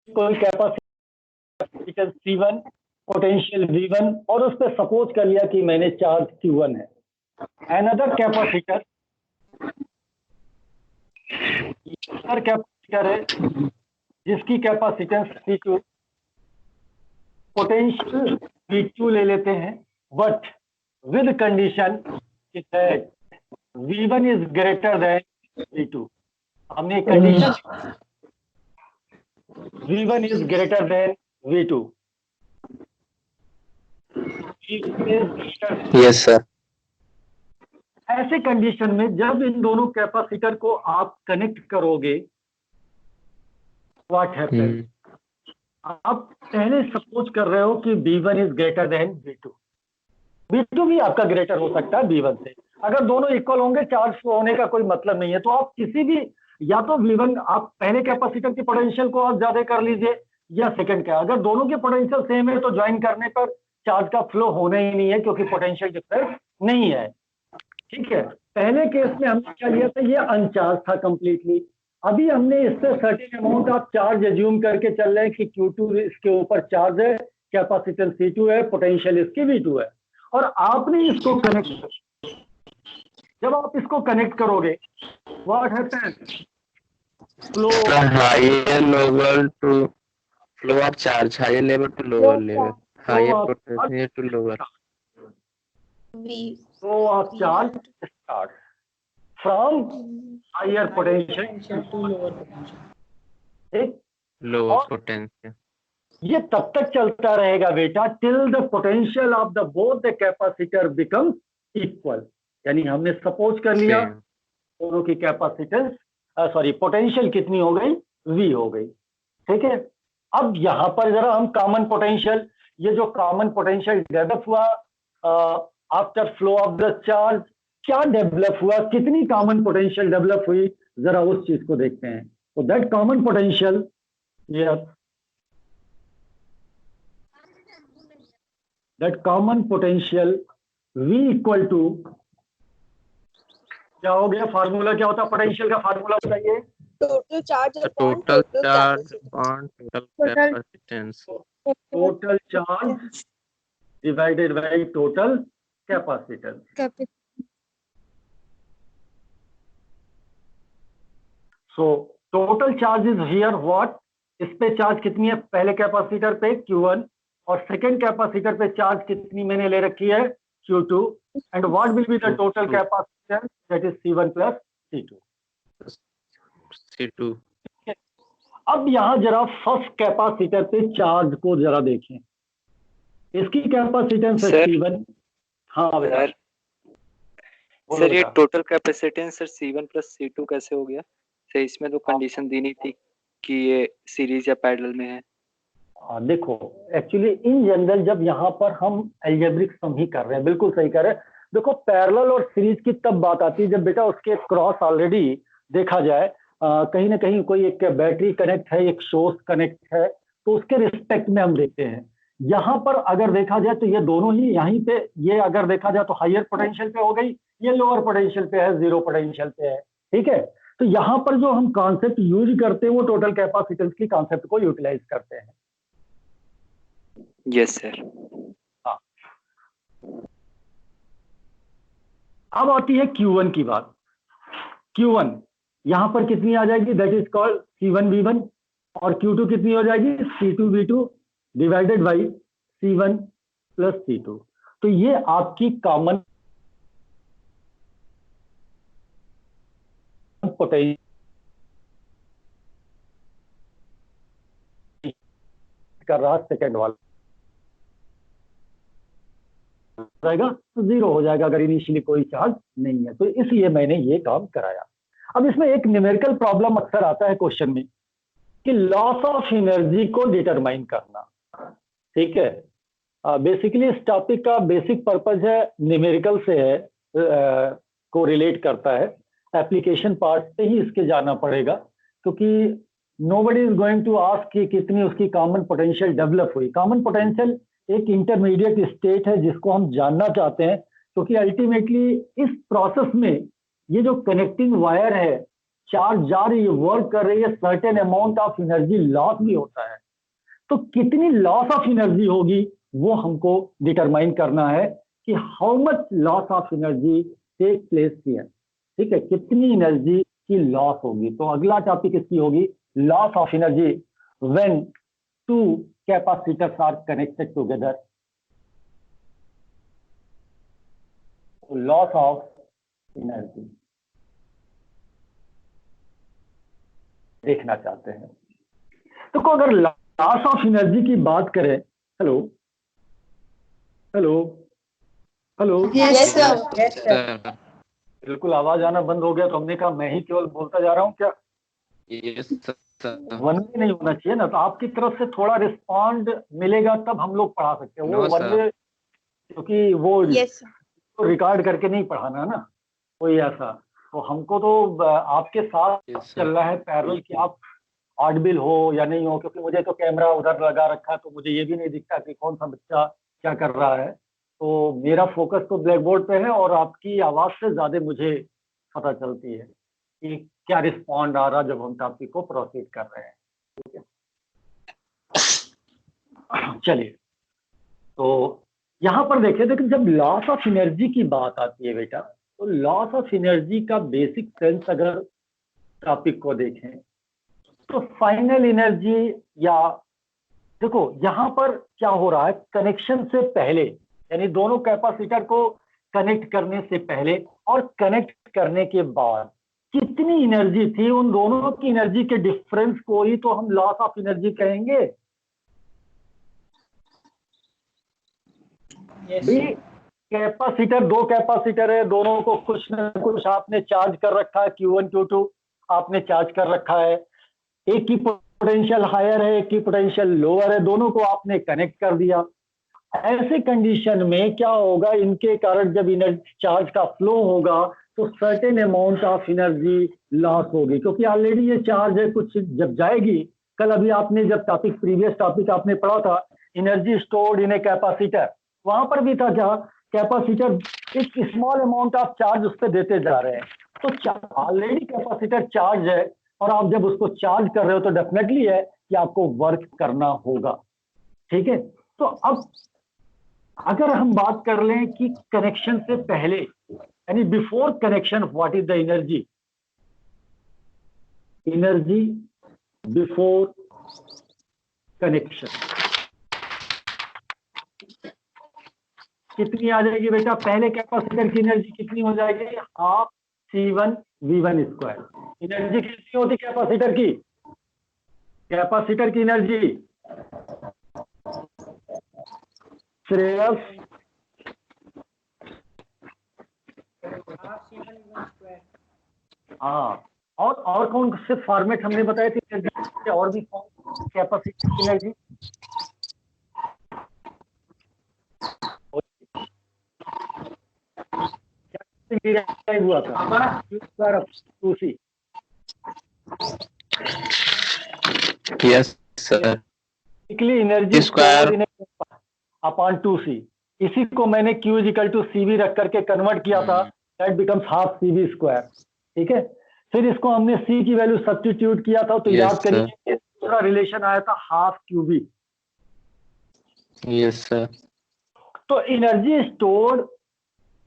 कोई capacitance C1, potential V1 और उस पर सपोज कर लिया कि मैंने चार्ज Q1 है। अनदर कैपेसिटर है जिसकी कैपेसिटेंस C2, पोटेंशियल V2 ले लेते हैं, but with condition V1 is greater than V2। हमने condition V1 is greater than V2। Yes sir. ऐसे कंडीशन में जब इन दोनों कैपेसिटर को आप कनेक्ट करोगे, व्हाट हैपेंस? आप पहले सपोज कर रहे हो कि V1 is greater than V2। V2 भी आपका ग्रेटर हो सकता है V1 से। अगर दोनों इक्वल होंगे, चार्ज होने का कोई मतलब नहीं है। तो आप किसी भी, या तो V1 आप पहले कैपेसिटर की पोटेंशियल को आप ज्यादा कर लीजिए, या सेकंड का। अगर दोनों के पोटेंशियल सेम है तो ज्वाइन करने पर चार्ज का फ्लो होना ही नहीं है, क्योंकि पोटेंशियल डिफरेंस नहीं है। ठीक है, पहले केस में हमने क्या लिया था, ये अनचार्ज था कंप्लीटली। अभी हमने इससे certain amount of charge assume करके चल रहे हैं कि Q2 इसके ऊपर चार्ज है, कैपेसिटेंस C2 है, पोटेंशियल इसकी V2 है, और आपने इसको कनेक्ट, जब आप इसको कनेक्ट करोगे, what happens? Flow higher level to flow of charge, higher level to lower level, higher potential to lower, flow of charge start from higher potential to lower potential. Lower potential. ये तब तक चलता रहेगा बेटा till the potential of the both the capacitor become equal. यानी हमने suppose कर लिया दोनों की कैपेसिटेंस, सॉरी पोटेंशियल कितनी हो गई? V हो गई। ठीक है, अब यहां पर जरा हम कॉमन पोटेंशियल, ये जो कॉमन पोटेंशियल डेवलप हुआ after flow of the charge, क्या डेवलप हुआ, कितनी कॉमन पोटेंशियल डेवलप हुई, जरा उस चीज को देखते हैं। तो that common potential, that common potential V equal to, क्या हो गया, फार्मूला क्या होता है पोटेंशियल का? फार्मूला बताइए। Total charge upon total capacitance, total charge divided by total capacitance. So total charge is here what? इस पे चार्ज कितनी है पहले कैपेसिटर पे? Q1। और सेकेंड कैपेसिटर पे चार्ज कितनी मैंने ले रखी है? Q2। And what will be the total capacitance? That is C1 plus C2। अब यहां जरा फर्स्ट कैपेसिटर पे चार्ज को जरा देखें। इसकी कैपेसिटेंस है C1। हाँ बेटा सर, ये total capacitance sir C1 plus C2 कैसे हो गया सर? इसमें तो कंडीशन दी नहीं थी कि ये सीरीज या पैरेलल में है। देखो एक्चुअली इन जनरल जब यहाँ पर हम अलजेब्रिक सम ही कर रहे हैं, बिल्कुल सही कर रहे हैं। देखो पैरेलल और सीरीज की तब बात आती है जब बेटा उसके क्रॉस ऑलरेडी देखा जाए, कहीं ना कहीं कोई एक बैटरी कनेक्ट है, एक सोर्स कनेक्ट है, तो उसके रिस्पेक्ट में हम देखते हैं। यहाँ पर अगर देखा जाए तो ये दोनों ही यहीं पे, ये अगर देखा जाए तो हायर पोटेंशियल पे हो गई, ये लोअर पोटेंशियल पे है, जीरो पोटेंशियल पे है। ठीक है, तो यहाँ पर जो हम कॉन्सेप्ट यूज करते हैं वो टोटल कैपेसिटेंस की कॉन्सेप्ट को यूटिलाइज करते हैं। Yes sir. हाँ, अब आती है Q1 की बात। Q1 यहां पर कितनी आ जाएगी? That is called C1 V1। और Q2 कितनी हो जाएगी? C2 V2 divided by C1 plus C2। तो ये आपकी कॉमन पोटेंशियल कर रहा सेकेंड वाला जाएगा तो जीरो हो जाएगा अगर इनिशियली कोई चार्ज नहीं है। तो इसलिए मैंने ये काम कराया। अब इसमें एक न्यूमेरिकल प्रॉब्लम अक्सर आता है क्वेश्चन में कि लॉस ऑफ एनर्जी को डिटरमाइन करना। ठीक है, बेसिकली इस टॉपिक का बेसिक पर्पज है न्यूमेरिकल से है, को रिलेट करता है। एप्लीकेशन पार्ट से ही इसके जाना पड़ेगा, क्योंकि nobody is going to ask कि कितनी उसकी कॉमन पोटेंशियल डेवलप हुई। कॉमन पोटेंशियल एक इंटरमीडिएट स्टेट है जिसको हम जानना चाहते हैं, क्योंकि अल्टीमेटली इस प्रोसेस में ये जो कनेक्टिंग वायर है, चार्ज जा रही है, वर्क कर रही है, certain amount of energy loss भी होता है। तो कितनी लॉस ऑफ एनर्जी होगी वो हमको डिटरमाइन करना है कि how much loss of energy take place here. ठीक है, कितनी एनर्जी की लॉस होगी। तो अगला टॉपिक इसकी होगी loss of energy when two capacitors are connected together. Loss of energy देखना चाहते हैं। तो अगर लॉस ऑफ एनर्जी की बात करें, hello hello hello, yes sir. बिल्कुल आवाज आना बंद हो गया, तो हमने कहा मैं ही केवल बोलता जा रहा हूँ क्या? Yes sir. वन वे नहीं होना चाहिए ना, तो आपकी तरफ से थोड़ा रिस्पॉन्ड मिलेगा तब हम लोग पढ़ा सकते हैं। वो नो वन वे, क्योंकि वो रिकॉर्ड करके नहीं पढ़ाना ना कोई ऐसा। तो हमको तो आपके साथ यस चल रहा है पैरेलल कि आप ऑडिबल हो या नहीं हो, क्योंकि मुझे तो कैमरा उधर लगा रखा है, तो मुझे ये भी नहीं दिखता कि कौन सा बच्चा क्या कर रहा है। तो मेरा फोकस तो ब्लैक बोर्ड पे है और आपकी आवाज से ज्यादा मुझे पता चलती है कि क्या रिस्पॉन्ड आ रहा जब हम टॉपिक को प्रोसीड कर रहे हैं। ठीक है, चलिए। तो यहाँ पर देखिए, लेकिन जब लॉस ऑफ एनर्जी की बात आती है बेटा, तो लॉस ऑफ एनर्जी का बेसिक सेंस अगर टॉपिक को देखें तो फाइनल एनर्जी, या देखो यहाँ पर क्या हो रहा है, कनेक्शन से पहले यानी दोनों कैपेसिटर को कनेक्ट करने से पहले और कनेक्ट करने के बाद कितनी एनर्जी थी, उन दोनों की एनर्जी के डिफरेंस को ही तो हम लॉस ऑफ एनर्जी कहेंगे। कैपेसिटर, दो कैपेसिटर है, दोनों को कुछ न कुछ आपने चार्ज कर रखा है, Q1 Q2 आपने चार्ज कर रखा है। एक की पोटेंशियल हायर है, एक की पोटेंशियल लोअर है, दोनों को आपने कनेक्ट कर दिया। ऐसे कंडीशन में क्या होगा, इनके कारण जब एनर्जी चार्ज का फ्लो होगा तो certain amount of energy loss होगी, क्योंकि ऑलरेडी ये चार्ज है, कुछ जब जाएगी। कल अभी आपने जब टॉपिक, प्रीवियस टॉपिक आपने पढ़ा था energy stored in a capacitor, वहां पर भी था क्या, कैपेसिटर एक स्मॉल अमाउंट ऑफ चार्ज उस पर देते जा रहे हैं। तो ऑलरेडी कैपेसिटर चार्ज है और आप जब उसको चार्ज कर रहे हो तो डेफिनेटली है कि आपको वर्क करना होगा। ठीक है, तो अब अगर हम बात कर लें कि कनेक्शन से पहले यानी before connection, what is the energy, energy before connection कितनी आ जाएगी बेटा? पहले कैपेसिटर की एनर्जी कितनी हो जाएगी? Half C1 V1 square. Energy कितनी होती कैपेसिटर की? कैपेसिटर की एनर्जी श्रेयस, हाँ, और कौन से फॉर्मेट हमने बताए थे एनर्जी, और भी कैपेसिटर की एनर्जी? हुआ था Q2C। Yes sir. Energy square upon 2C, इसी को मैंने Q = CV रख करके कन्वर्ट किया था, that becomes half CV square. ठीक है, फिर इसको हमने C की वैल्यू सब्स्टिट्यूट किया था, तो याद करिए दूसरा रिलेशन आया था हाफ QB। Yes sir. तो energy stored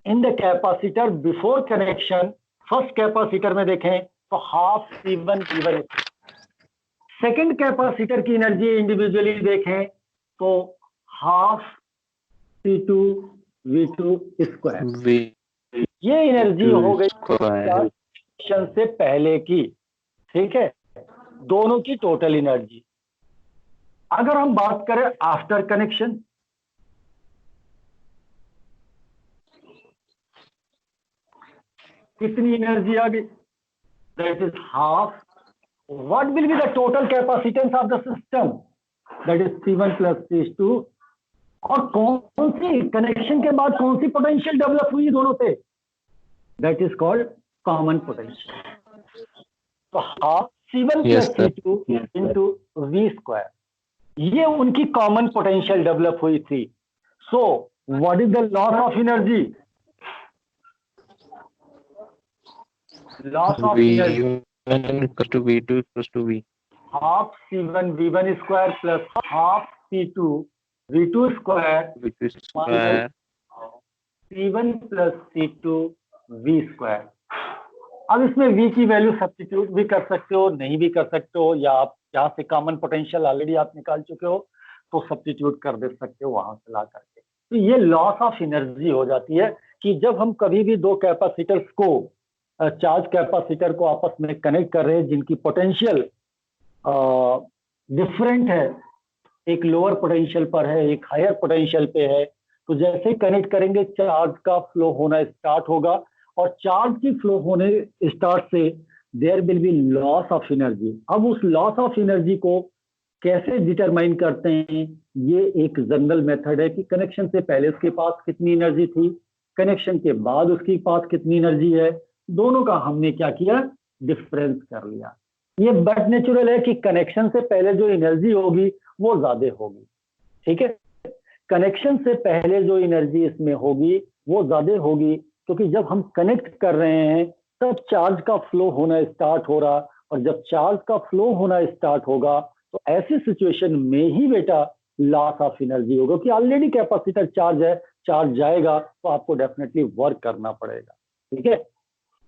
in the capacitor before connection, first capacitor में देखें तो half C1 V1। Second capacitor की एनर्जी इंडिविजुअली देखें तो हाफ C2 V2 स्क्वायर। ये एनर्जी हो गई कनेक्शन से पहले की। ठीक है, दोनों की टोटल एनर्जी। अगर हम बात करें आफ्टर कनेक्शन, कितनी एनर्जी आ गई? That is half. What will be the total capacitance of the system? That is C1 + C2। और कौन सी कनेक्शन के बाद कौन सी पोटेंशियल डेवलप हुई दोनों से? That is called common potential. तो half C1 + C2 into V square, ये उनकी कॉमन पोटेंशियल डेवलप हुई थी। So what is the loss of energy? Loss of energy V1 = V2 = V। Half C1 V1 square plus half C2 V2 square V2 स्क्वायर C1 plus C2 V square. अब इसमें V की value substitute भी कर सकते हो, नहीं भी कर सकते हो, या आप यहाँ से कॉमन पोटेंशियल ऑलरेडी आप निकाल चुके हो तो सब्स्टिट्यूट कर दे सकते हो वहां से ला करके। तो ये लॉस ऑफ एनर्जी हो जाती है कि जब हम कभी भी दो कैपेसिटर्स को, चार्ज कैपेसिटर को आपस में कनेक्ट कर रहे हैं जिनकी पोटेंशियल डिफरेंट है, एक लोअर पोटेंशियल पर है, एक हायर पोटेंशियल पे है, तो जैसे कनेक्ट करेंगे चार्ज का फ्लो होना स्टार्ट होगा, और चार्ज की फ्लो होने स्टार्ट से there will be loss of energy. अब उस लॉस ऑफ एनर्जी को कैसे डिटरमाइन करते हैं, ये एक जनरल मेथड है कि कनेक्शन से पहले उसके पास कितनी एनर्जी थी, कनेक्शन के बाद उसके पास कितनी एनर्जी है, दोनों का हमने क्या किया, डिफरेंस कर लिया। ये बट नेचुरल है कि कनेक्शन से पहले जो एनर्जी होगी वो ज्यादा होगी, ठीक है। कनेक्शन से पहले जो एनर्जी इसमें होगी वो ज्यादा होगी, क्योंकि जब हम कनेक्ट कर रहे हैं तब चार्ज का फ्लो होना स्टार्ट हो रहा, और जब चार्ज का फ्लो होना स्टार्ट होगा तो ऐसी सिचुएशन में ही बेटा लॉस ऑफ एनर्जी होगा, कि ऑलरेडी कैपेसिटर चार्ज है, चार्ज जाएगा तो आपको डेफिनेटली वर्क करना पड़ेगा, ठीक है।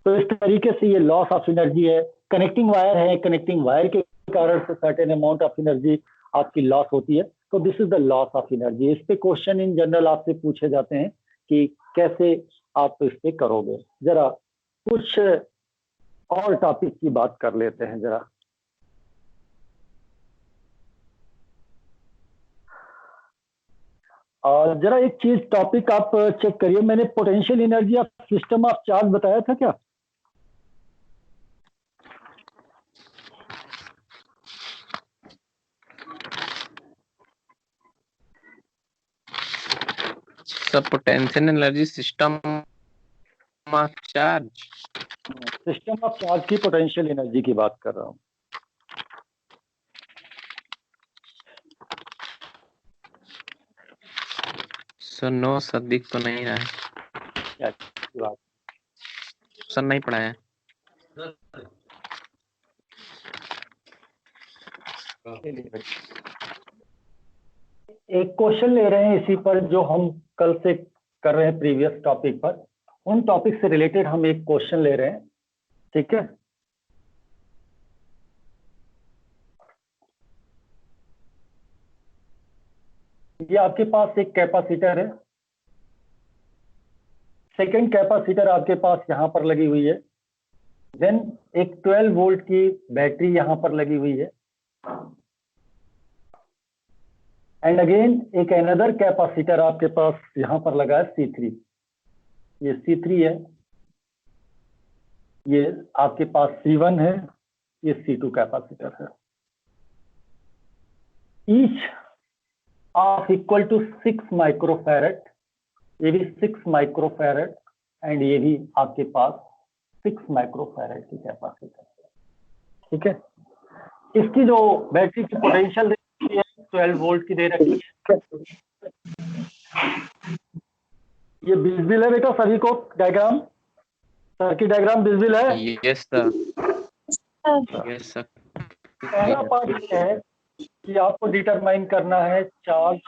तो इस तरीके से ये लॉस ऑफ एनर्जी है। कनेक्टिंग वायर है, कनेक्टिंग वायर के कारण से सर्टेन अमाउंट ऑफ एनर्जी आपकी लॉस होती है, तो this is the loss of energy. इस पे क्वेश्चन इन जनरल आपसे पूछे जाते हैं कि कैसे आप इस पे करोगे। जरा कुछ और टॉपिक की बात कर लेते हैं जरा। जरा एक चीज टॉपिक आप चेक करिए, मैंने potential energy of system of charge बताया था क्या? सब potential energy system of charge, system of charge की पोटेंशियल एनर्जी की बात कर रहा हूँ। सर नो सर दिख तो नहीं रहा है क्या बात? सर, नहीं पढ़ा है। एक क्वेश्चन ले रहे हैं इसी पर जो हम कल से कर रहे हैं प्रीवियस टॉपिक पर, उन टॉपिक से रिलेटेड हम एक क्वेश्चन ले रहे हैं, ठीक है। ये आपके पास एक कैपेसिटर है, सेकंड कैपेसिटर आपके पास यहां पर लगी हुई है, देन एक 12 वोल्ट की बैटरी यहां पर लगी हुई है, एंड अगेन एक अनदर कैपेसिटर आपके पास यहां पर लगा है C3। ये C3 है, ये आपके पास C1 है, ये C2 कैपेसिटर है। Each of equal to 6 microfarad, ये भी 6 माइक्रोफैरड, एंड ये भी आपके पास 6 माइक्रोफैरड की कैपेसिटर है, ठीक है। इसकी जो बैटरी की पोटेंशियल है 12 वोल्ट की दे रखी है। ये विजिबल है बेटा सभी को डायग्राम, सर्किट डायग्राम विजिबल है? Yes sir, yes sir. पहला पार्ट ये है कि आपको डिटरमाइन करना है charge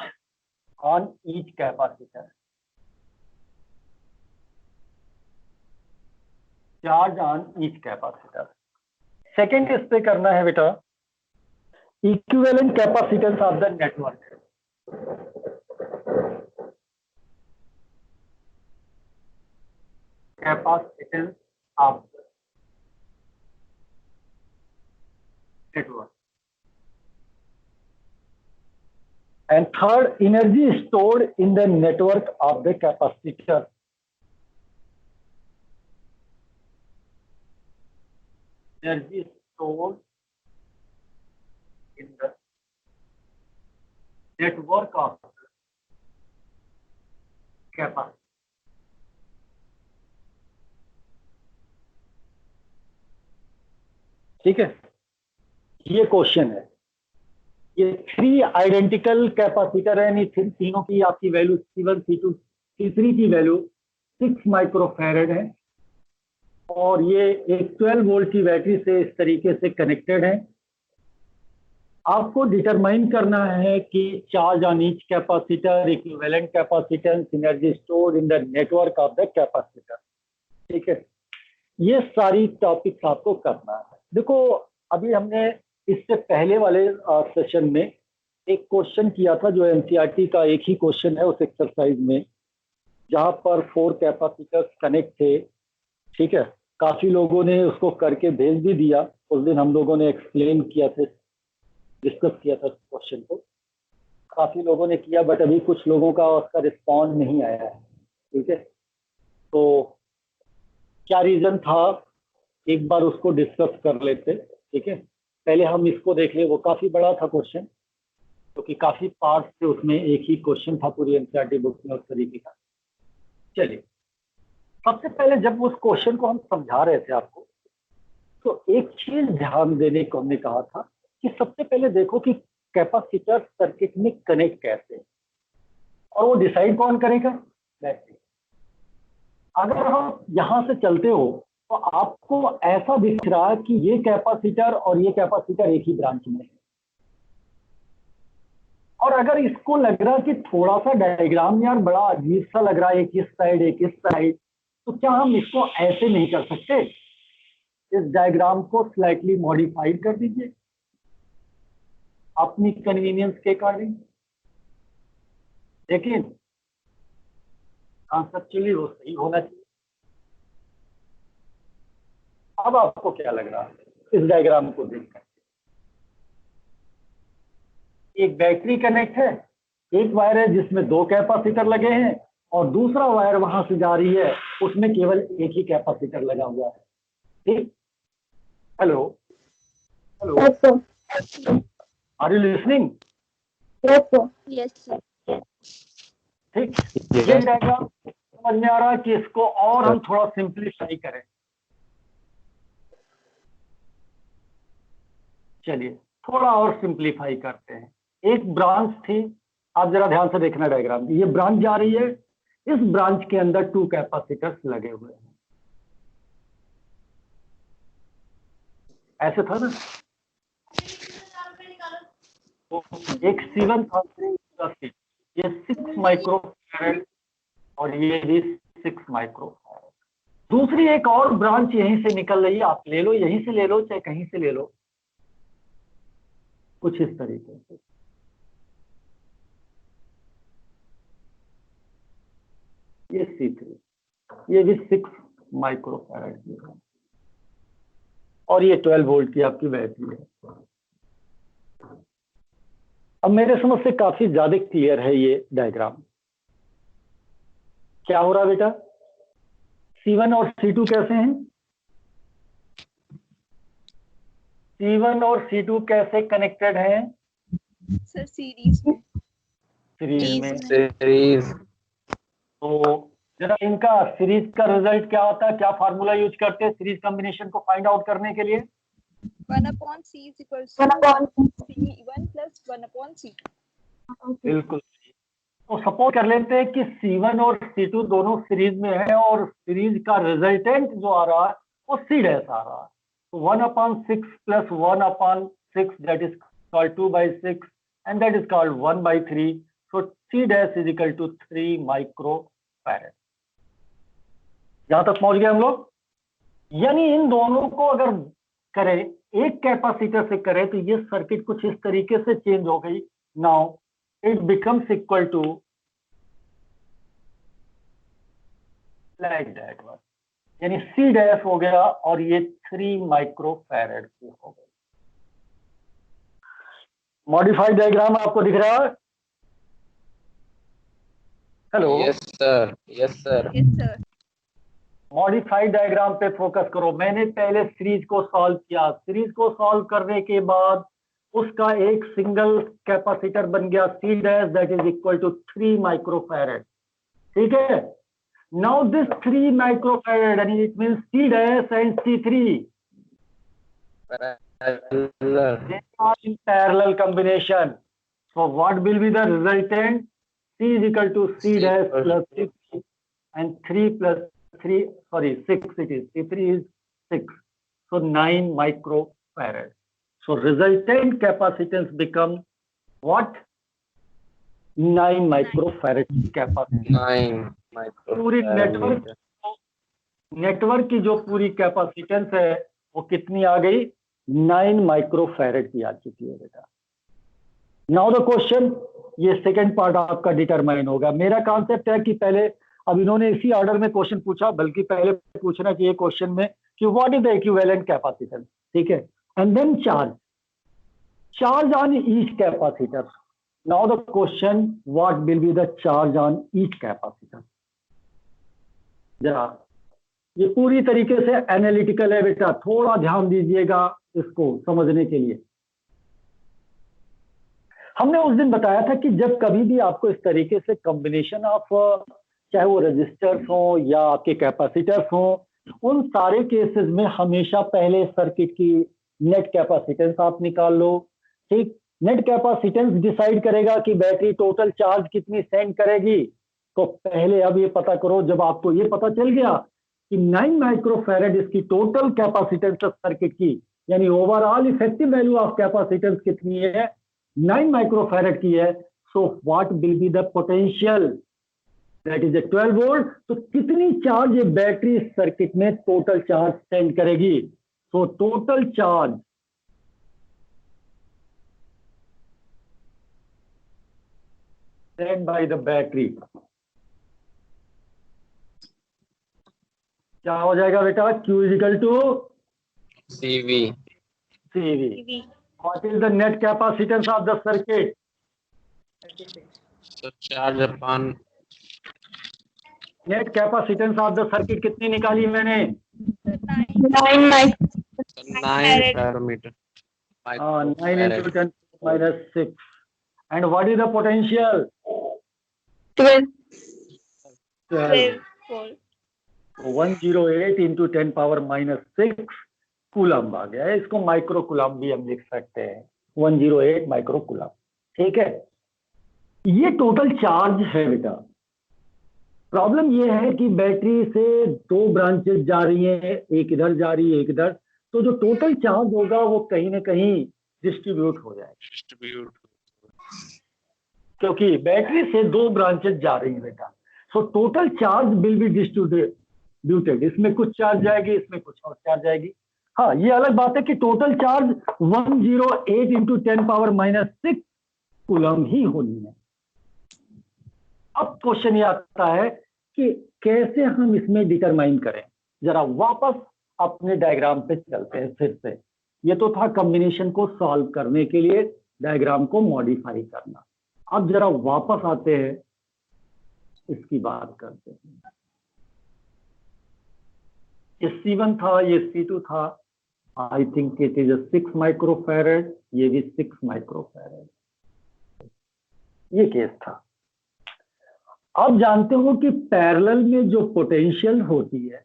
on each capacitor, charge on each capacitor. Second इस पे करना है बेटा equivalent capacitance of the network, capacitance of network, and third energy stored in the network of the capacitor, energy stored in the network of capacitor। ठीक है, ये question है। ये 3 आइडेंटिकल कैपेसिटर है, यानी तीनों की आपकी वैल्यू C1 C2 C3 की वैल्यू 6 माइक्रोफैरड है, और ये एक 12 वोल्ट की बैटरी से इस तरीके से कनेक्टेड है, आपको डिटरमाइन करना है कि charge on each capacitor, equivalent capacitance, energy stored in the network of the capacitor. ठीक है, ये सारी टॉपिक्स आपको करना है। देखो अभी हमने इससे पहले वाले सेशन में एक क्वेश्चन किया था जो एनसीईआरटी का एक ही क्वेश्चन है उस एक्सरसाइज में, जहां पर 4 कैपेसिटर्स कनेक्ट थे। ठीक है, काफी लोगों ने उसको करके भेज भी दिया। उस दिन हम लोगों ने एक्सप्लेन किया था, डिस्कस किया था क्वेश्चन को, काफी लोगों ने किया, बट अभी कुछ लोगों का उसका रिस्पॉन्स नहीं आया है। ठीक है, तो क्या रीजन था, एक बार उसको डिस्कस कर लेते। ठीक है, पहले हम इसको देख ले, वो काफी बड़ा था क्वेश्चन, क्योंकि काफी पार्ट थे उसमें, एक ही क्वेश्चन था पूरी एनसीईआरटी बुक में उस तरीके का। चलिए, सबसे पहले जब उस क्वेश्चन को हम समझा रहे थे आपको, तो एक चीज ध्यान देने को हमने कहा था कि सबसे पहले देखो कि कैपेसिटर सर्किट में कनेक्ट कैसे है, और वो डिसाइड कौन करेगा। बैटरी। अगर हम यहां से चलते हो तो आपको ऐसा दिख रहा है कि ये कैपेसिटर और ये कैपेसिटर एक ही ब्रांच में है, और अगर इसको लग रहा है कि थोड़ा सा डायग्राम यार बड़ा अजीब सा लग रहा है, एक इस साइड एक इस साइड, तो क्या हम इसको ऐसे नहीं कर सकते, इस डायग्राम को स्लाइटली मॉडिफाइड कर दीजिए अपनी कन्वीनियंस के अकॉर्डिंग। लेकिन कॉन्सेप्चुअली वो सही होना चाहिए। अब आपको क्या लग रहा है इस डायग्राम को देखकर, एक बैटरी कनेक्ट है, एक वायर है जिसमें 2 कैपेसिटर लगे हैं, और दूसरा वायर वहां से जा रही है, उसमें केवल एक ही कैपेसिटर लगा हुआ है। ठीक, hello hello, are you listening? Yes, sir. ठीक, ये डायग्राम समझ में आ रहा है कि इसको और हम थोड़ा सिंप्लीफाई करें। चलिए थोड़ा और सिंप्लीफाई करते हैं। एक ब्रांच थी, आप जरा ध्यान से देखना डायग्राम, ये ब्रांच जा रही है, इस ब्रांच के अंदर 2 कैपेसिटर्स लगे हुए हैं, ऐसे था ना। तो एक C1 था, ये 6 माइक्रोफैरड और ये भी 6 माइक्रोफैरड। दूसरी एक और ब्रांच यहीं से निकल रही है, आप ले लो, यहीं से ले लो चाहे कहीं से ले लो, कुछ इस तरीके से। ये C3, ये भी 6 माइक्रोफैरड की है, और ये 12 वोल्ट की आपकी बैटरी है। अब मेरे समझ से काफी ज्यादा क्लियर है ये डायग्राम। क्या हो रहा है बेटा, C1 और C2 कैसे हैं, C1 और C2 कैसे कनेक्टेड हैं? सर सीरीज में। सीरीज में। सीरीज। तो जरा इनका सीरीज का रिजल्ट क्या होता है, क्या फार्मूला यूज करते हैं सीरीज कॉम्बिनेशन को फाइंड आउट करने के लिए? 1/C is equals to C1 plus 1/C2। बिल्कुल। तो सपोज कर लेते हैं कि C1 और C2 दोनों सीरीज में है, और सीरीज का रिजल्टेंट जो आ रहा है वो C' आ रहा है। तो 1/6 plus 1/6, that is called 2/6, and that is called 1/3. So C' is equal to 3 microfarad. यहां तक पहुंच गए हम लोग। यानी इन दोनों को अगर करें, एक कैपेसिटर से करें, तो ये सर्किट कुछ इस तरीके से चेंज हो गई। Now it becomes equal to like that one, यानी C' हो गया और ये 3 माइक्रोफैरड की हो गई। मॉडिफाइड डायग्राम आपको दिख रहा है? Hello, yes sir, yes sir. Yes sir. Modified diagram पे फोकस करो। मैंने पहले सीरीज को सॉल्व किया, सीरीज को सॉल्व करने के बाद उसका एक सिंगल कैपेसिटर बन गया C' that is equal to 3 microfarad. ठीक है, नाउ दिस 3 माइक्रोफैरड यानी it means C' and C3 they are in parallel combination. So what will be the resultant? C is equal to C' plus C3, and 3 plus 3, sorry, 6 it is. C3 is 6. So 9 microfarad. So resultant capacitance become what? 9 microfarad capacitance. 9 पूरी microfarad. Network की जो पूरी capacitance है वो कितनी आ गई? 9 microfarad की आ चुकी है बेटा। नाउ द क्वेश्चन, ये सेकंड पार्ट आपका डिटरमाइन होगा। मेरा कॉन्सेप्ट है कि पहले, अब इन्होंने इसी ऑर्डर में क्वेश्चन पूछा, बल्कि पहले पूछना चाहिए क्वेश्चन में कि what is the equivalent capacitance, ठीक है, and then charge on each capacitor. Now the question, what will be the charge on each capacitor. जरा ये पूरी तरीके से एनालिटिकल है बेटा, थोड़ा ध्यान दीजिएगा इसको समझने के लिए। हमने उस दिन बताया था कि जब कभी भी आपको इस तरीके से कॉम्बिनेशन ऑफ, चाहे वो रजिस्टर्स हो या आपके कैपेसिटर्स हो, उन सारे केसेस में हमेशा पहले सर्किट की नेट कैपेसिटेंस आप निकाल लो, ठीक। नेट कैपेसिटेंस डिसाइड करेगा कि बैटरी टोटल चार्ज कितनी सेंड करेगी। तो पहले अब ये पता करो, जब आपको ये पता चल गया कि 9 माइक्रोफैरेड इसकी टोटल कैपेसिटेंस सर्किट की, यानी overall effective value of capacitance कितनी है? 9 माइक्रोफैरेड की है। So what will be the potential? That is 12 volt. तो कितनी चार्ज ये बैटरी सर्किट में टोटल चार्ज सेंड करेगी? So total charge sent by the battery क्या हो जाएगा बेटा? Q is equal to CV. CV. What is the net capacitance of the circuit? So charge upon Net capacitance of the circuit कितनी निकाली मैंने? 9 9 parameter. 9 into 10 minus 6. And what is the potential? 12 12. volt. 108 into 10 power minus 6 coulomb आ गया है। इसको micro coulomb भी हम लिख सकते हैं, 108 माइक्रो कूलम, ठीक है। ये टोटल चार्ज है बेटा। प्रॉब्लम ये है कि बैटरी से 2 ब्रांचेस जा रही हैं, एक इधर जा रही है एक इधर, तो जो टोटल चार्ज होगा वो कहीं ना कहीं डिस्ट्रीब्यूट हो जाएगा, क्योंकि बैटरी से 2 ब्रांचेस जा रही है बेटा। So total charge will be distributed. इसमें कुछ चार्ज जाएगी, इसमें कुछ और चार्ज जाएगी। हाँ, ये अलग बात है कि total charge 108 into 10 power minus 6 coulomb ही होनी है। अब क्वेश्चन ये आता है कि कैसे हम इसमें डिटरमाइन करें। जरा वापस अपने डायग्राम पे चलते हैं फिर से। ये तो था कॉम्बिनेशन को सॉल्व करने के लिए डायग्राम को मॉडिफाई करना। अब जरा वापस आते हैं, इसकी बात करते हैं। ये C1 था, ये C2 था। I think it is 6 microfarad, ये भी 6 माइक्रोफैरेड, ये केस था। आप जानते हो कि पैरेलल में जो पोटेंशियल होती है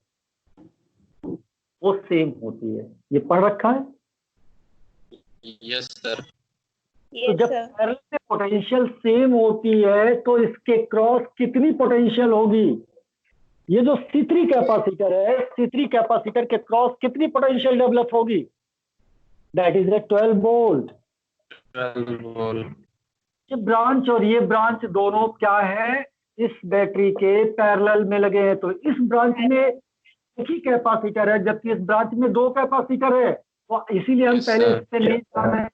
वो सेम होती है। ये पढ़ रखा है? Yes sir. तो जब पैरेलल में पोटेंशियल सेम होती है तो इसके क्रॉस कितनी पोटेंशियल होगी? ये जो C3 कैपेसिटर है, C3 कैपेसिटर के क्रॉस कितनी पोटेंशियल डेवलप होगी? That is 12 volt. 12 वोल्ट। ये ब्रांच और ये ब्रांच दोनों क्या है? इस बैटरी के पैरेलल में लगे हैं। तो इस ब्रांच में एक ही कैपेसिटर है, जबकि इस ब्रांच में 2 कैपेसिटर है। तो इसीलिए हम पहले इस पे नहीं जा रहे हैं,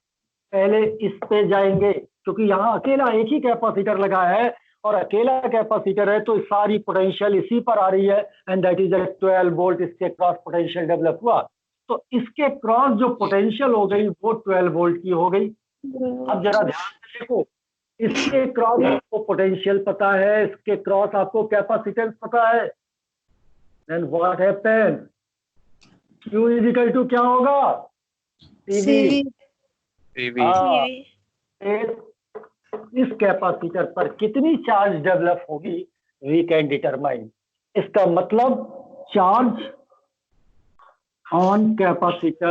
पहले इस पे जाएंगे, क्योंकि यहाँ अकेला एक ही कैपेसिटर लगा है और अकेला कैपेसिटर है, तो सारी पोटेंशियल इसी पर आ रही है, एंड दैट इज 12 वोल्ट। इसके क्रॉस पोटेंशियल डेवलप हुआ, तो इसके क्रॉस जो पोटेंशियल हो गई वो 12 वोल्ट की हो गई। अब जरा ध्यान से देखो, इसके क्रॉस आपको पोटेंशियल पता है, इसके क्रॉस आपको कैपेसिटेंस पता है, then what happens? Q is equal to क्या होगा? CV। इस कैपेसिटर पर कितनी चार्ज डेवलप होगी वी कैन डिटरमाइन। इसका मतलब चार्ज ऑन कैपेसिटर